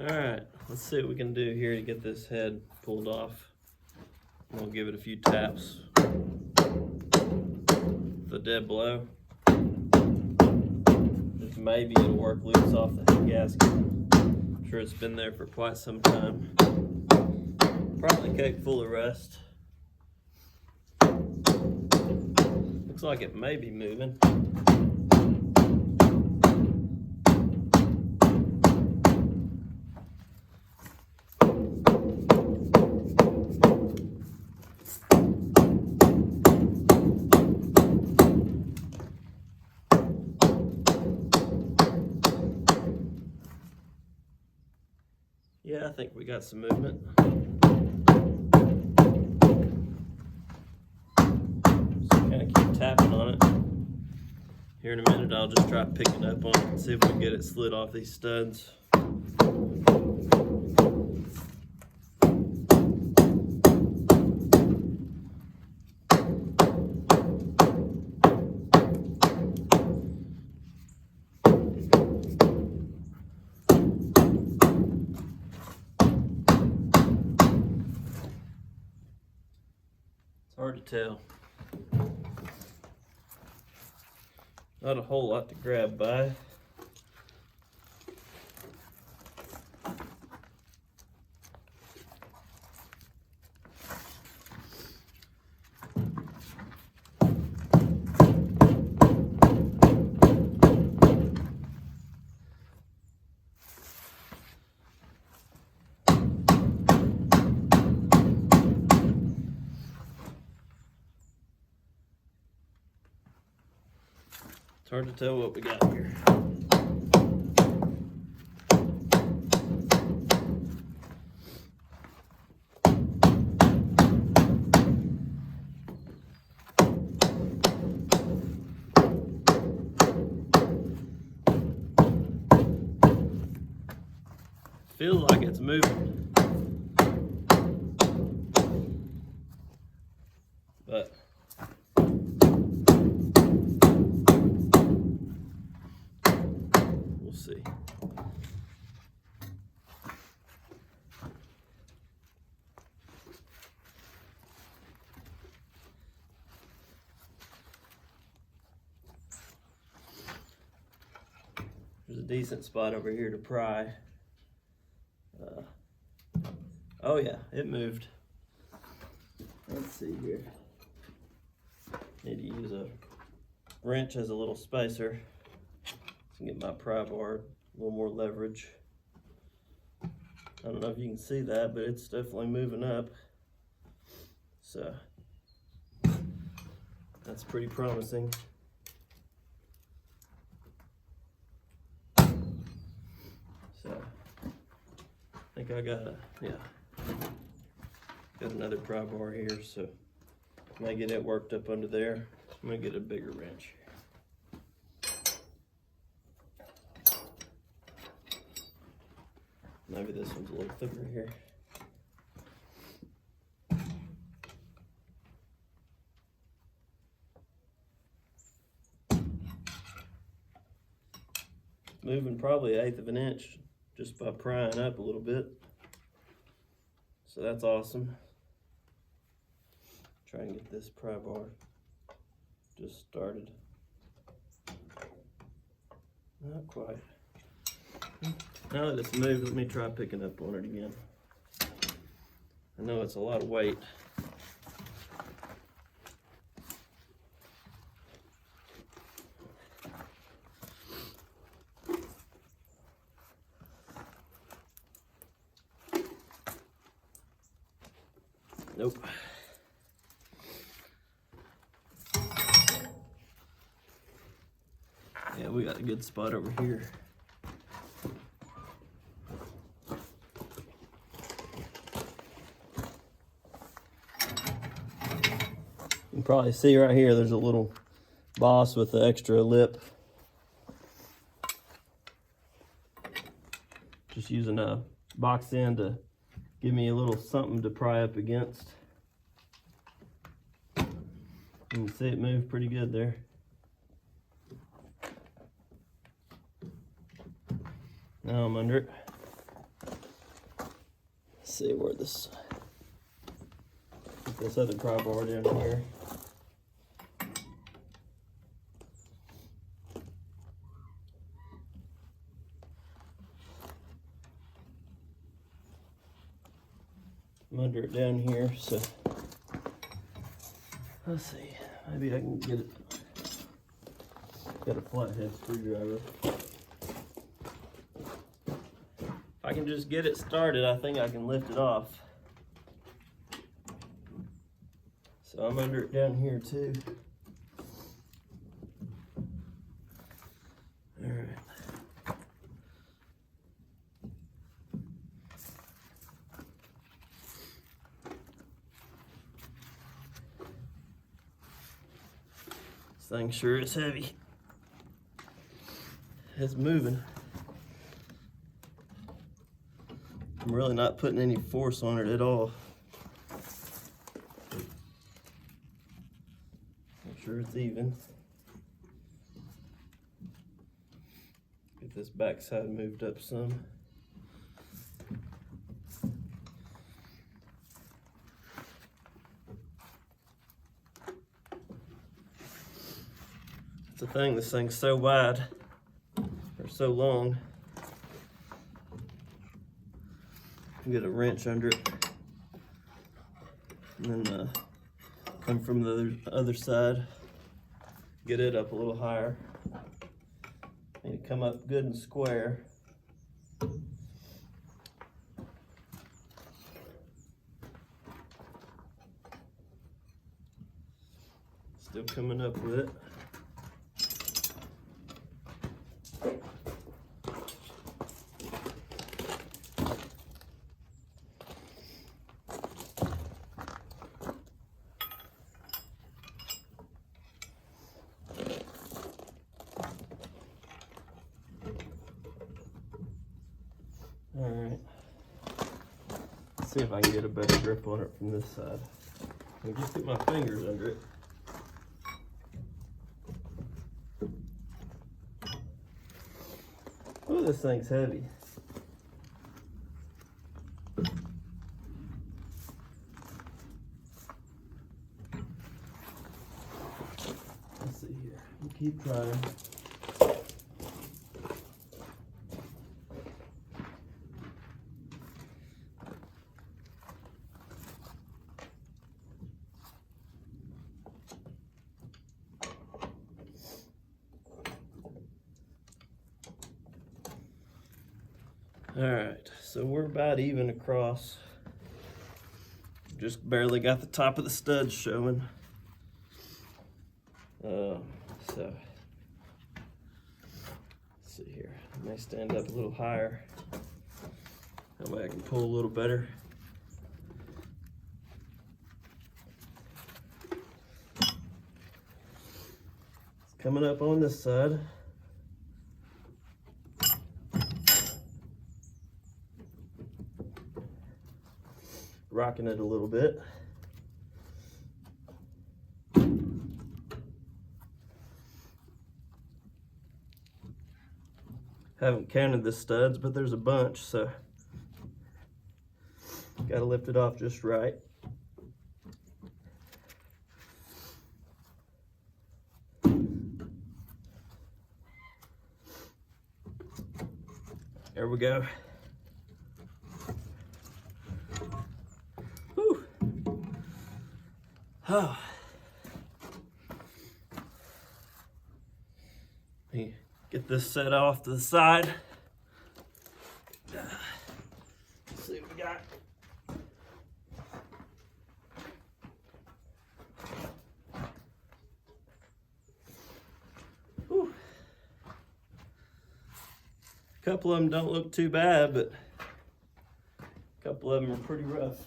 Alright, let's see what we can do here to get this head pulled off. We'll give it a few taps. The dead blow. Just maybe it'll work loose off the head gasket. I'm sure it's been there for quite some time. Probably cake full of rust. Looks like it may be moving. Yeah, I think we got some movement. Just kind of keep tapping on it. Here in a minute, I'll just try picking up on it and see if we can get it slid off these studs. Hard to tell. Not a whole lot to grab by. It's hard to tell what we got here. Feels like it's moving, but we'll see. There's a decent spot over here to pry. Oh yeah, it moved. Let's see here. Need to use a wrench as a little spacer to get my pry bar a little more leverage. I don't know if you can see that, but it's definitely moving up. So that's pretty promising. So I think I got got another pry bar here, so I might get it worked up under there. I'm gonna get a bigger wrench. Maybe this one's a little thicker here. Moving probably 1/8 of an inch just by prying up a little bit. So that's awesome. Try and get this pry bar just started. Not quite. Now that it's moved, let me try picking up on it again. I know it's a lot of weight. Nope. Yeah, we got a good spot over here. You can probably see right here, there's a little boss with the extra lip. Just using a box end to give me a little something to pry up against. You can see it move pretty good there. Now I'm under it. see where this other pry bar down here. I'm under it down here, so let's see. Maybe I can get it. Got a flathead screwdriver. If I can just get it started, I think I can lift it off. So I'm under it down here too. All right. This thing sure is heavy. It's moving. I'm really not putting any force on it at all. Make sure it's even. Get this backside moved up some. That's the thing, this thing's so wide. So long. Get a wrench under it, and then come from the other side, get it up a little higher. Need to come up good and square. Still coming up with it. All right, let's see if I can get a better grip on it from this side. I'll just get my fingers under it. Oh, this thing's heavy. Let's see here, we'll keep trying. All right, so we're about even across. Just barely got the top of the studs showing. So let's see here. I may stand up a little higher. That way I can pull a little better. It's coming up on this side. Rocking it a little bit. Haven't counted the studs, but there's a bunch, so gotta lift it off just right. There we go. Whew. Oh. Let me get this set off to the side. Let's see what we got. Whew. A couple of them don't look too bad, but a couple of them are pretty rough.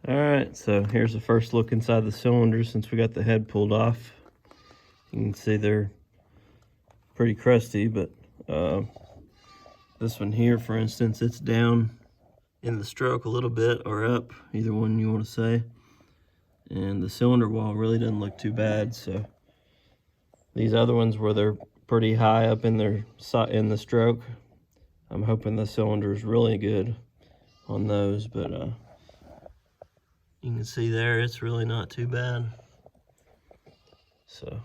All right, so here's the first look inside the cylinder since we got the head pulled off. You can see they're pretty crusty, but this one here, for instance, it's down in the stroke a little bit, or up, either one you want to say. And the cylinder wall really doesn't look too bad. So these other ones where they're pretty high up in the stroke. I'm hoping the cylinder is really good on those, but you can see there it's really not too bad. So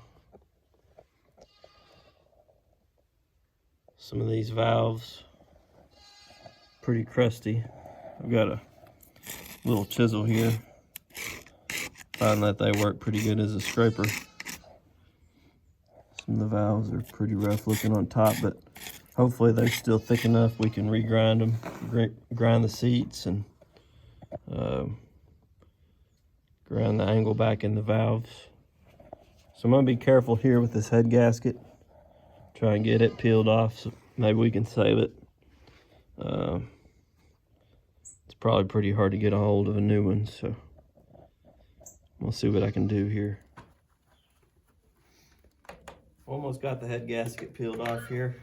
some of these valves pretty crusty. I've got a little chisel here. Find that they work pretty good as a scraper. Some of the valves are pretty rough looking on top, but hopefully they're still thick enough we can regrind them, grind the seats, and grind the angle back in the valves. So I'm gonna be careful here with this head gasket. Try and get it peeled off so maybe we can save it. It's probably pretty hard to get a hold of a new one, so we'll see what I can do here. Almost got the head gasket peeled off here.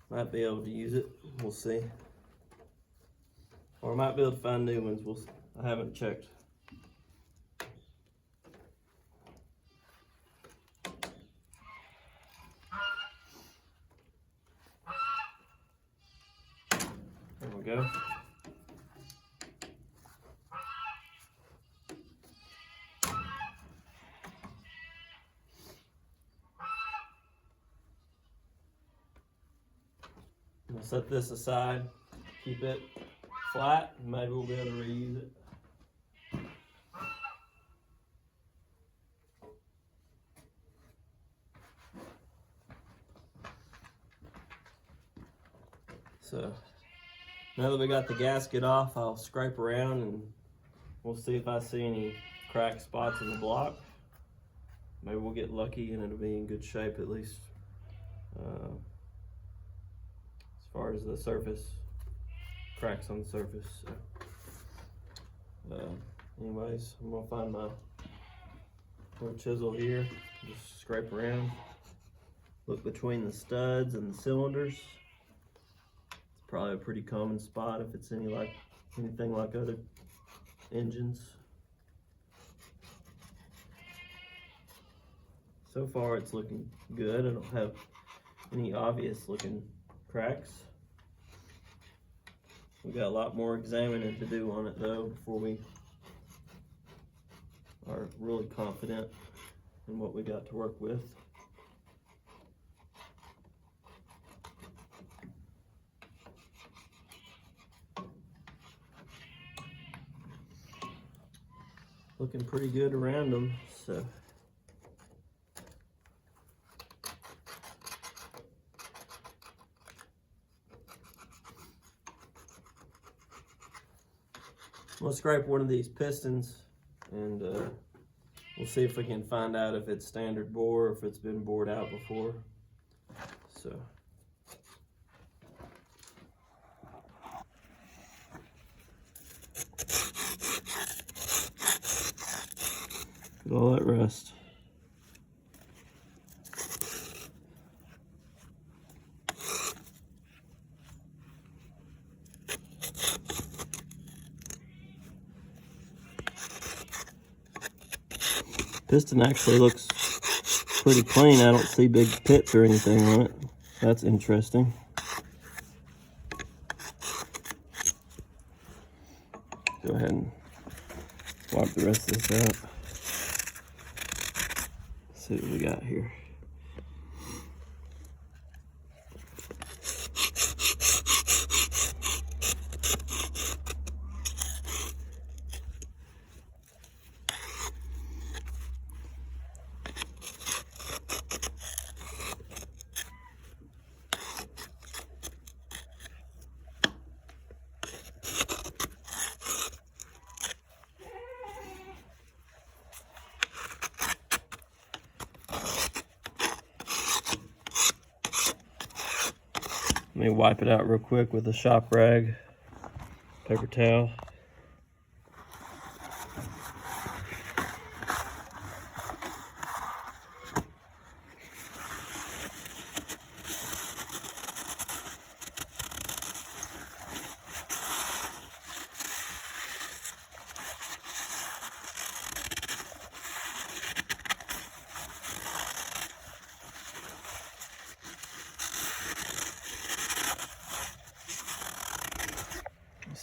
Might be able to use it, we'll see. Or I might be able to find new ones, I haven't checked. There we go. We'll set this aside, keep it flat, and maybe we'll be able to reuse it. So now that we got the gasket off, I'll scrape around and we'll see if I see any crack spots in the block. Maybe we'll get lucky and it'll be in good shape, at least as far as the surface, cracks on the surface. So, anyways, I'm gonna find my little chisel here, just scrape around, look between the studs and the cylinders. It's probably a pretty common spot if it's anything like other engines. So far it's looking good. I don't have any obvious looking cracks. We got a lot more examining to do on it though before we are really confident in what we got to work with. Looking pretty good around them, so. We'll scrape one of these pistons and we'll see if we can find out if it's standard bore or if it's been bored out before. So. Look at all that rust. Piston actually looks pretty clean. I don't see big pits or anything on it. That's interesting. Go ahead and wipe the rest of this out. See what we got here. Let me wipe it out real quick with a shop rag, paper towel.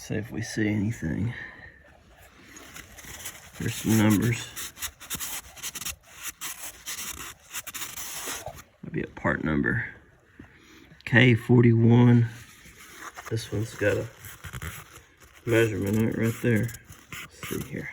see if we see anything. There's some numbers. Maybe a part number. K41. This one's got a measurement on it right there. Let's see here.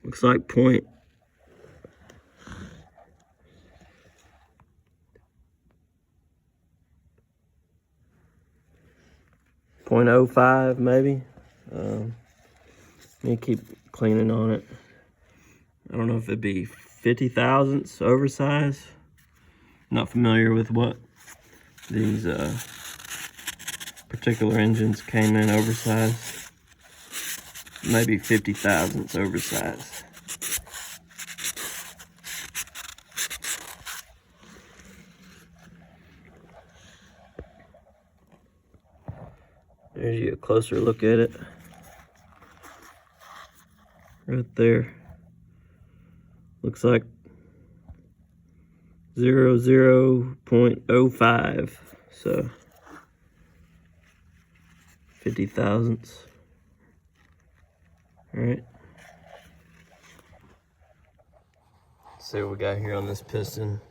Looks like .05 maybe. Let me keep cleaning on it. I don't know if it'd be 50 thousandths oversized. Not familiar with what these particular engines came in oversized. Maybe 50 thousandths oversized. There's you a closer look at it. Right there. Looks like 0.05. So 50 thousandths. Alright. Let's see what we got here on this piston.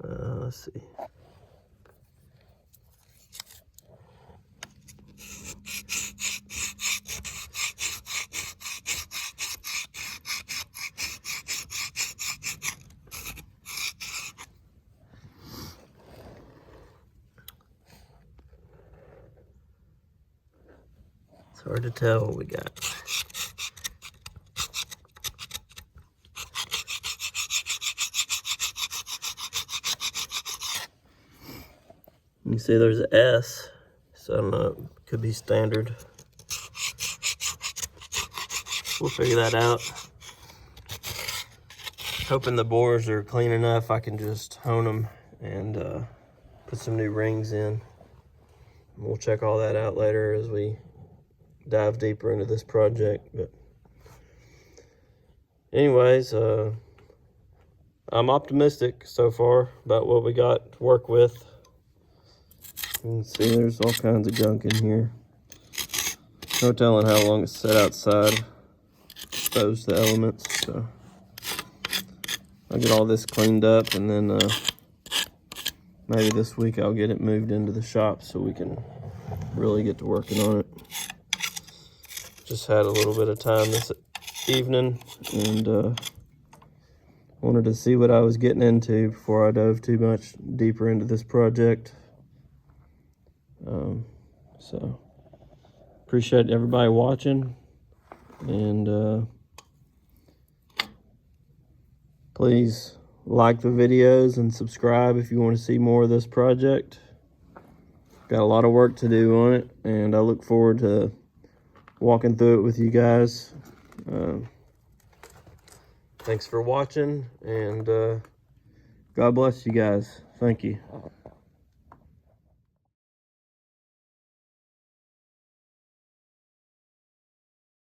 Let's see. It's hard to tell what we got. You see there's an S, so I don't know, it could be standard. We'll figure that out. Hoping the bores are clean enough I can just hone them and put some new rings in. We'll check all that out later as we dive deeper into this project. But anyways, I'm optimistic so far about what we got to work with. You can see there's all kinds of gunk in here. No telling how long it's set outside, exposed to elements. So I'll get all this cleaned up, and then maybe this week I'll get it moved into the shop so we can really get to working on it. Just had a little bit of time this evening and wanted to see what I was getting into before I dove too much deeper into this project. So appreciate everybody watching, and please like the videos and subscribe if you want to see more of this project. Got a lot of work to do on it, and I look forward to walking through it with you guys. Thanks for watching, and God bless you guys. Thank you.